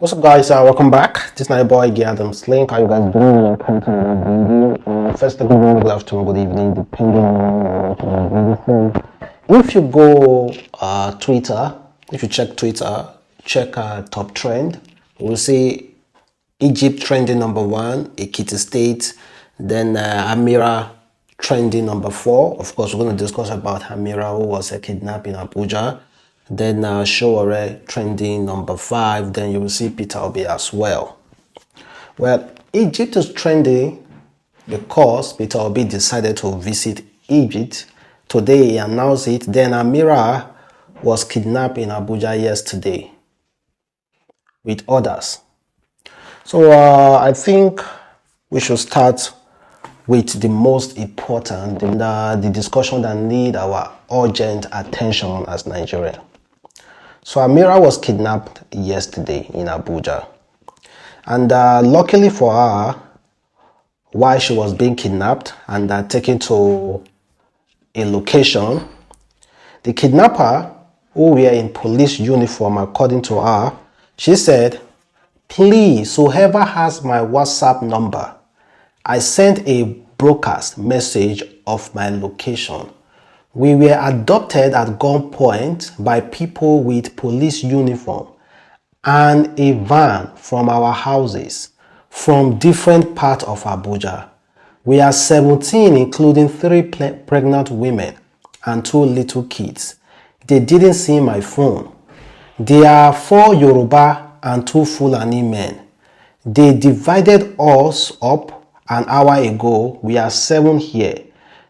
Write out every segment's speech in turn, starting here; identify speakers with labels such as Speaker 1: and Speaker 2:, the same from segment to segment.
Speaker 1: What's up, guys? Welcome back. This is my boy Adam's Link. How you guys doing? Welcome to another video. First, good morning, good afternoon, good evening, depending on where you're watching my video from. If you go Twitter, if you check Twitter, check top trend, you will see Egypt trending number 1, Ekiti State, then Ameerah trending number 4. Of course, we're going to discuss about Ameerah, who was kidnapped in Abuja. Then Sowore trending number 5. Then you will see Peter Obi as well. Well, Egypt is trending because Peter Obi decided to visit Egypt. Today he announced it. Then Ameerah was kidnapped in Abuja yesterday with others. So I think we should start with the most important, the discussion that need our urgent attention as Nigeria. So Ameerah was kidnapped yesterday in Abuja. And luckily for her, while she was being kidnapped and taken to a location, the kidnapper, who were in police uniform according to her, she said, "Please, whoever has my WhatsApp number, I sent a broadcast message of my location. We were abducted at gunpoint by people with police uniform and a van from our houses from different parts of Abuja. We are 17, including 3 pregnant women and 2 little kids. They didn't see my phone. There are 4 Yoruba and 2 Fulani men. They divided us up an hour ago. We are 7 here.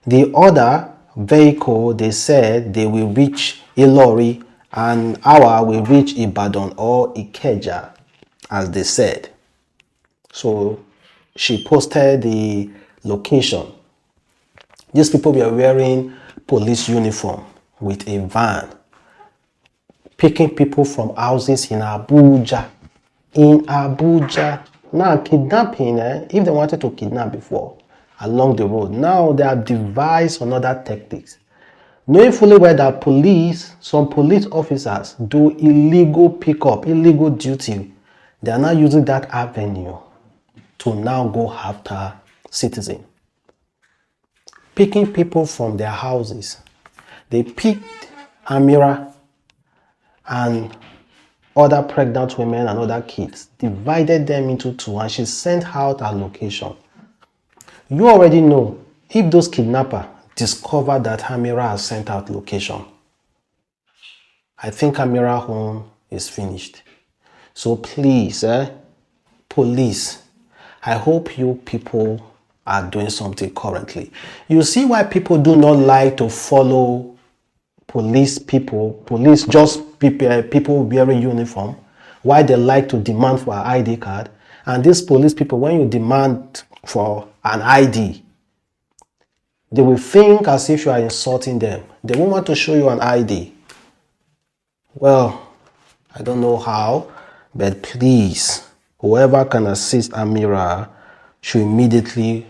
Speaker 1: The other vehicle, they said they will reach Ilori and our will reach Ibadan or Ikeja, as they said." So she posted the location. These people were wearing police uniform with a van, picking people from houses in Abuja. Now, kidnapping, if they wanted to kidnap before along the road, now they have devised another tactics. Knowing fully well that some police officers do illegal pickup, illegal duty, they are now using that avenue to now go after citizens. Picking people from their houses. They picked Ameerah and other pregnant women and other kids, divided them into 2, and she sent out her location. You already know, if those kidnappers discover that Ameerah has sent out location, I think Ameerah home is finished. So please, police, I hope you people are doing something currently. You see why people do not like to follow police, just people wearing uniform, why they like to demand for an ID card. And these police people, when you demand for an ID, they will think as if you are insulting them. They won't want to show you an ID. Well, I don't know how, but please, whoever can assist Ameerah should immediately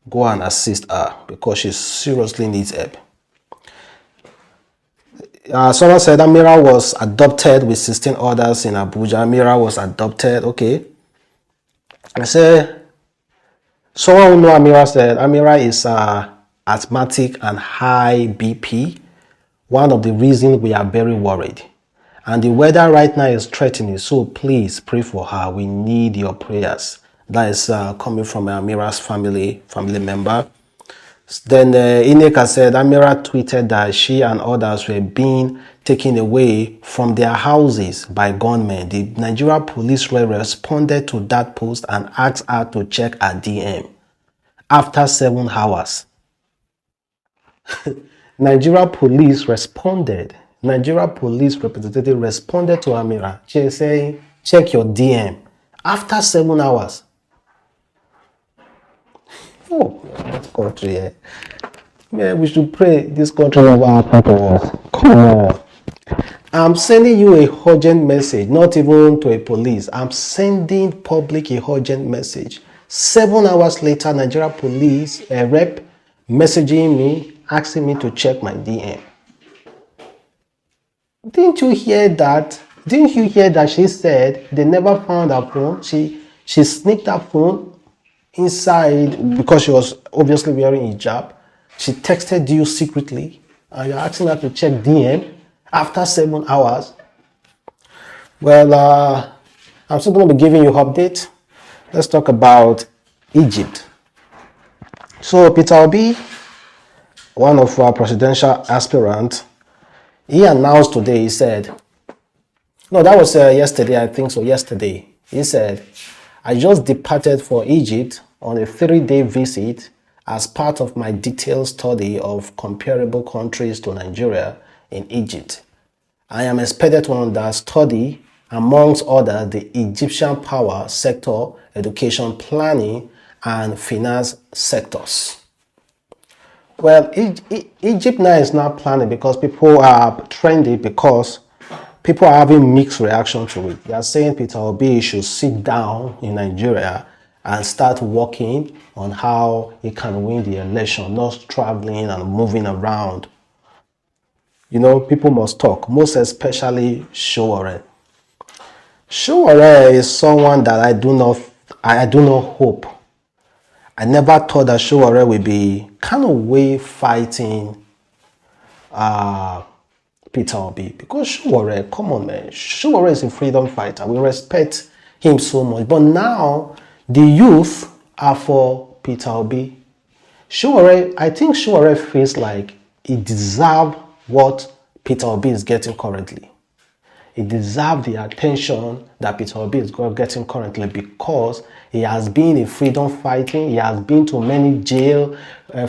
Speaker 1: go and assist her because she seriously needs help. Someone said Ameerah was adopted with 16 others in Abuja. Ameerah was adopted, okay. I said, someone who knows Ameerah said Ameerah is asthmatic and high BP. One of the reasons we are very worried. And the weather right now is threatening, so please pray for her. We need your prayers. That is coming from Ameerah's family member. Then Ineka said Ameerah tweeted that she and others were being taken away from their houses by gunmen. The Nigeria police responded to that post and asked her to check her DM. After 7 hours, Nigeria police representative responded to Ameerah. She saying, check your DM. After 7 hours. Oh, that country, yeah. Man, we should pray this country never happen to us. Come on. I'm sending you a urgent message, not even to a police. I'm sending public a urgent message. 7 hours later, Nigeria police rep messaging me, asking me to check my DM. Didn't you hear that? Didn't you hear that she said they never found her phone? She sneaked her phone inside because she was obviously wearing hijab. She texted you secretly and you're asking her to check DM after 7 hours. Well, I'm still going to be giving you update. Let's talk about Egypt. So Peter Obi, one of our presidential aspirants, he announced today, he said, no, that was yesterday, I think so, yesterday. He said, I just departed for Egypt on a 3-day visit as part of my detailed study of comparable countries to Nigeria in Egypt. I am expected to study, amongst others, the Egyptian power sector, education planning, and finance sectors. Well, Egypt now is not planning because people are trendy because people are having mixed reaction to it. They are saying Peter Obi should sit down in Nigeria and start working on how he can win the election, not traveling and moving around. You know, people must talk, most especially Sowore. Sowore is someone that I do not hope. I never thought that Sowore would be kind of way fighting Peter Obi, because Sowore, come on man, Sowore is a freedom fighter. We respect him so much. But now the youth are for Peter Obi. Sowore, I think Sowore feels like he deserves what Peter Obi is getting currently. He deserves the attention that Peter Obi is getting currently because he has been a freedom fighting. He has been to many jail,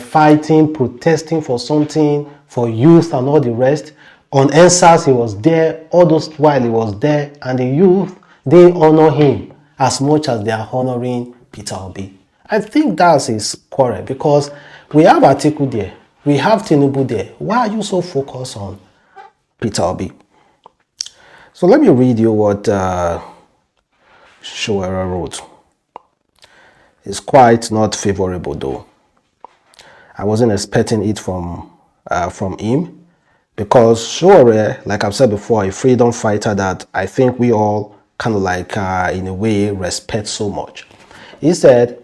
Speaker 1: fighting, protesting for something, for youth and all the rest. On NSAS, he was there all those while he was there, and the youth, they honor him as much as they are honoring Peter Obi. I think that's his quarrel because we have Atiku there, we have Tinubu there. Why are you so focused on Peter Obi? So let me read you what Sowore wrote. It's quite not favorable though. I wasn't expecting it from him because Sowore, like I've said before, a freedom fighter that I think we all kind of like in a way respect so much. He said,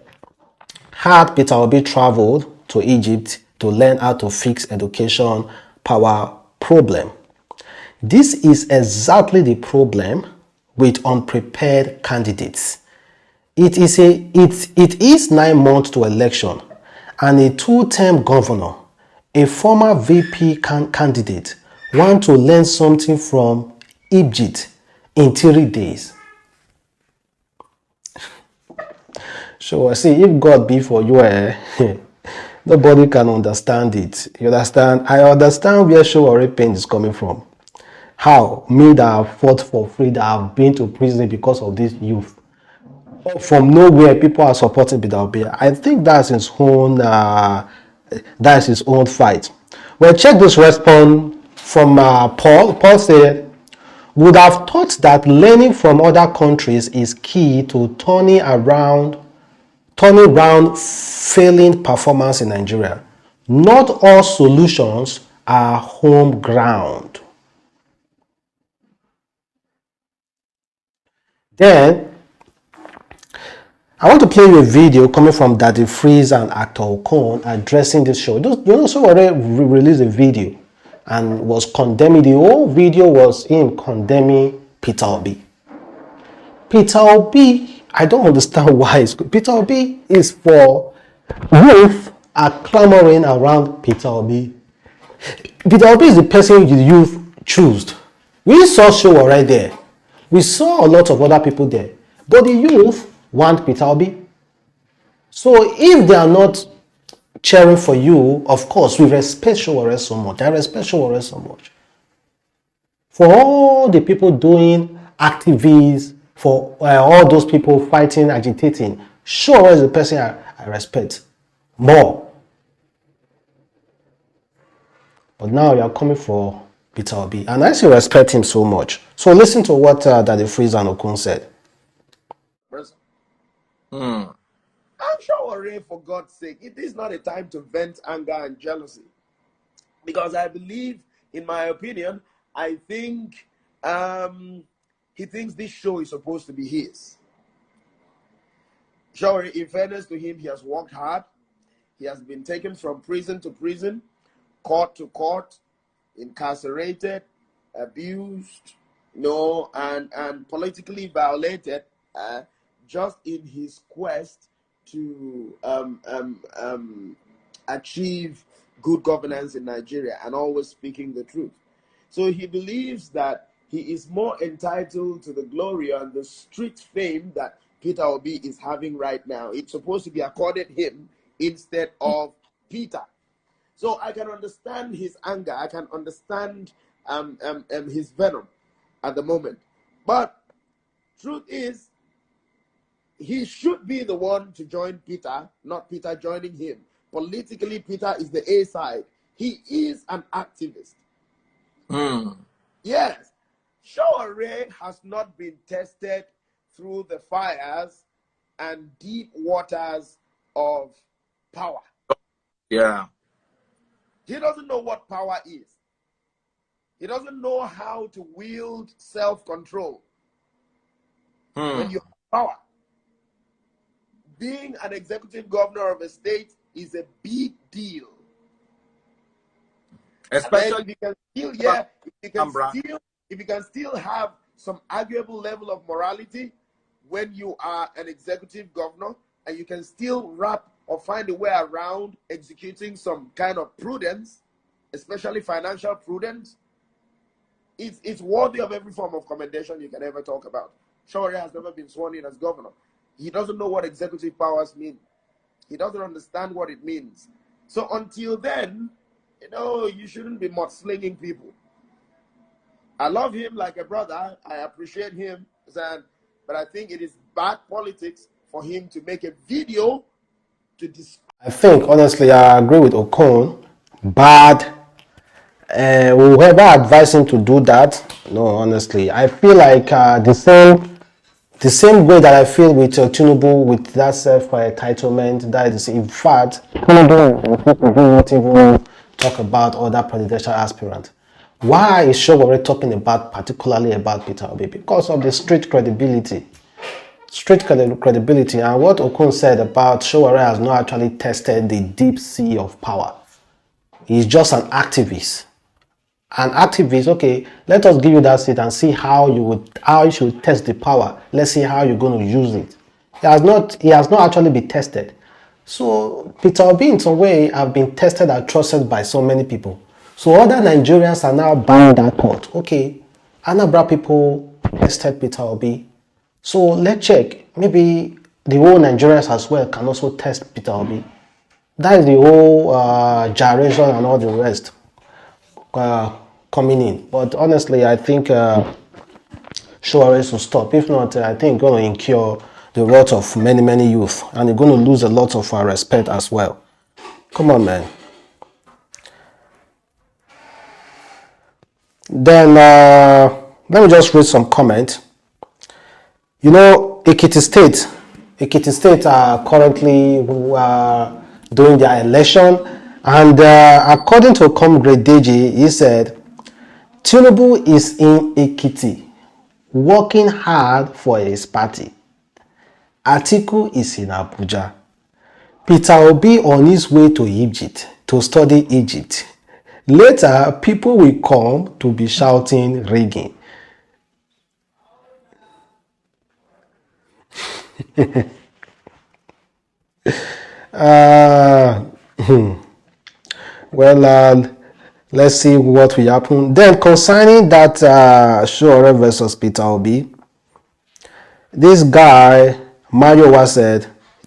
Speaker 1: had Peter Obi traveled to Egypt to learn how to fix education power problem. This is exactly the problem with unprepared candidates. It is 9 months to election, and a 2-term governor, a former VP candidate, want to learn something from Egypt in 3 days. So I see, if God be for you, nobody can understand it. You understand? I understand where Sowore pain is coming from. How? Me that have fought for free, that have been to prison because of this youth. From nowhere, people are supporting Peter Obi. I think that's his own fight. Well, check this response from Paul. Paul said, would have thought that learning from other countries is key to turning around failing performance in Nigeria. Not all solutions are home ground. Then, I want to play you a video coming from Daddy Freeze and actor Okon addressing this show. Sowore released a video and was condemning, the whole video was him condemning Peter Obi. Peter Obi, I don't understand why. Peter Obi is for youth are clamoring around Peter Obi. Peter Obi is the person the youth choose. We saw Sowore there. We saw a lot of other people there. But the youth want Peter Obi. So if they are not cheering for you, of course, we respect Sowore so much. I respect Sowore so much. For all the people doing activists, for all those people fighting, agitating, Sowore is the person I respect more. But now you are coming for Peter Obi, and I still respect him so much. So listen to what Daddy Freeze and Okun said.
Speaker 2: I'm sure, for God's sake, it is not a time to vent anger and jealousy. Because I believe, in my opinion, I think he thinks this show is supposed to be his. Sure, in fairness to him, he has worked hard. He has been taken from prison to prison, court to court, incarcerated, abused, and politically violated, just in his quest to achieve good governance in Nigeria and always speaking the truth. So he believes that he is more entitled to the glory and the street fame that Peter Obi is having right now. It's supposed to be accorded him instead of Peter. So I can understand his anger. I can understand his venom at the moment. But truth is, he should be the one to join Peter, not Peter joining him. Politically, Peter is the A side. He is an activist. Yes. Sowore has not been tested through the fires and deep waters of power.
Speaker 3: Yeah.
Speaker 2: He doesn't know what power is. He doesn't know how to wield self-control. When you have power. Being an executive governor of a state is a big deal.
Speaker 3: Especially
Speaker 2: if you can still have some arguable level of morality when you are an executive governor, and you can still wrap or find a way around executing some kind of prudence, especially financial prudence, it's worthy of every form of commendation you can ever talk about. Sowore has never been sworn in as governor. He doesn't know what executive powers mean. He doesn't understand what it means. So until then, you shouldn't be mudslinging people. I love him like a brother. I appreciate him, but I think it is bad politics for him to make a video to
Speaker 1: I think, honestly, I agree with Okon. Bad. Whoever advised him to do that, no, honestly, I feel like the same way that I feel with Tinubu with that self-entitlement. That is, in fact, Tinubu will not even talk about other presidential aspirants. Why is Sowore talking particularly about Peter Obi? Because of the street credibility. And what Okun said about Sowore has not actually tested the deep sea of power. He's just an activist. An activist, okay, let us give you that seat and see how you should test the power. Let's see how you're going to use it. He has not actually been tested. So Peter Obi in some way have been tested and trusted by so many people. So other Nigerians are now buying that thought. Okay, Anambra people tested Peter Obi. So let's check. Maybe the whole Nigerians as well can also test Peter Obi. That is the whole gyration and all the rest coming in. But honestly, I think Sowore should stop. If not, I think going to incur the wrath of many youth, and you're going to lose a lot of respect as well. Come on, man. Then let me just read some comment. Ekiti State are currently doing their election, and according to Comrade Deji, he said Tinubu is in Ekiti working hard for his party. Atiku is in Abuja. Peter Obi on his way to Egypt to study Egypt. Later, people will come to be shouting rigging. Well, let's see what will happen. Then concerning that Sowore versus Peter Obi, this guy, Mayowa, said,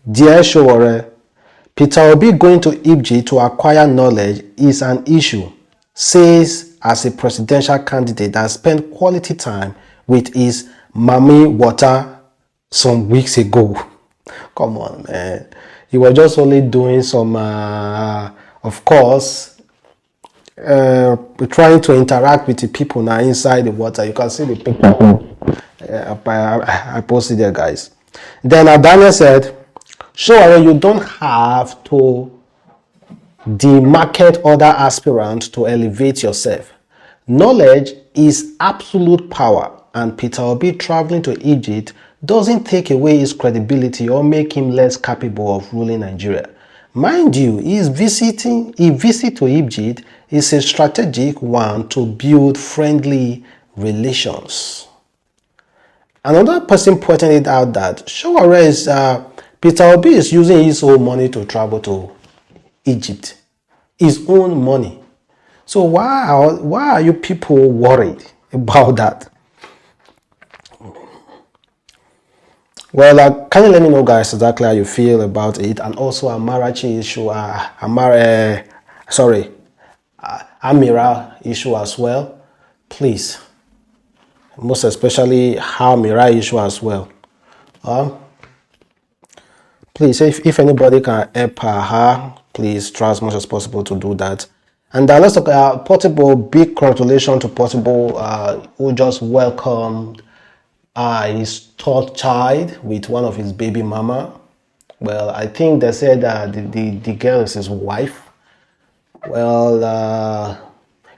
Speaker 1: Dear Sowore, Peter Obi going to Egypt to acquire knowledge is an issue, says as a presidential candidate that spent quality time with his mommy water some weeks ago. Come on, man. He was just only doing some, of course, trying to interact with the people now inside the water. You can see the picture. I posted there, guys. Then Daniel said, Sowore, you don't have to demarket other aspirants to elevate yourself. Knowledge is absolute power. and Peter Obi traveling to Egypt doesn't take away his credibility or make him less capable of ruling Nigeria. Mind you, his visit to Egypt is a strategic one to build friendly relations. Another person pointed it out that Sowore is Peter Obi is using his own money to travel to Egypt, his own money. So why are you people worried about that? Well, can you let me know, guys, exactly how you feel about it, and also Ameerah issue, Ameerah issue as well, please. Most especially Ameerah issue as well. Please, if anybody can help her, please try as much as possible to do that. And let's talk about Portable. Big congratulations to Portable, who just welcomed his third child with one of his baby mama. Well, I think they said the girl is his wife. Well,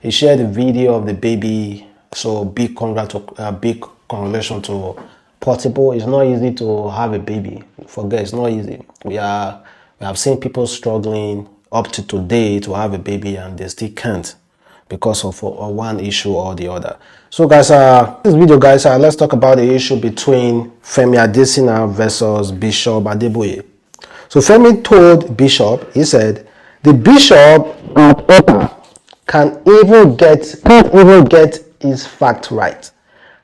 Speaker 1: he shared a video of the baby. So big congratulations to Portable. It's not easy to have a baby. Forget, it's not easy. We have seen people struggling up to today to have a baby, and they still can't because of one issue or the other. So guys, this video, guys, let's talk about the issue between Femi Adesina versus Bishop Adeboye. So Femi told Bishop, he said, the Bishop at Upper can't even get his fact right.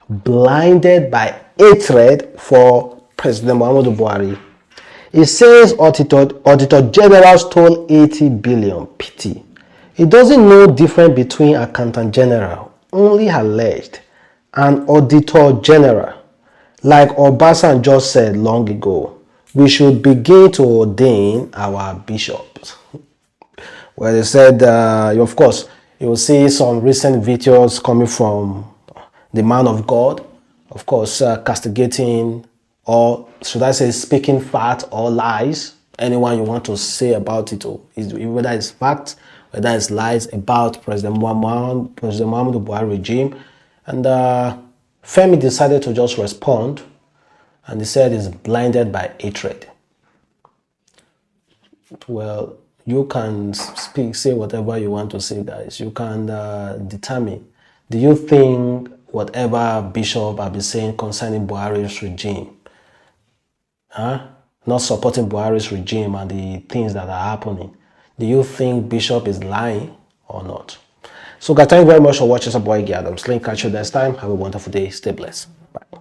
Speaker 1: Blinded by hatred for President Muhammadu Buhari. He says Auditor General stole 80 billion. Pity. He doesn't know difference between Accountant General, only alleged, and Auditor General. Like Obasanjo just said long ago, we should begin to ordain our bishops. Well, they said, of course, you will see some recent videos coming from the man of God, of course, castigating, or should I say speaking fact or lies, anyone you want to say about it, whether it's fact, whether it's lies about President Muhammadu Buhari regime. And Femi decided to just respond, and he said he's blinded by hatred. Well, you can say whatever you want to say, guys. You can determine. Do you think whatever Bishop have been saying concerning Buhari's regime, not supporting Buhari's regime and the things that are happening, do you think Bishop is lying or not? So guys, thank you very much for watching. It's your boy Adamslinkmedia. Catch you next time. Have a wonderful day. Stay blessed. Bye.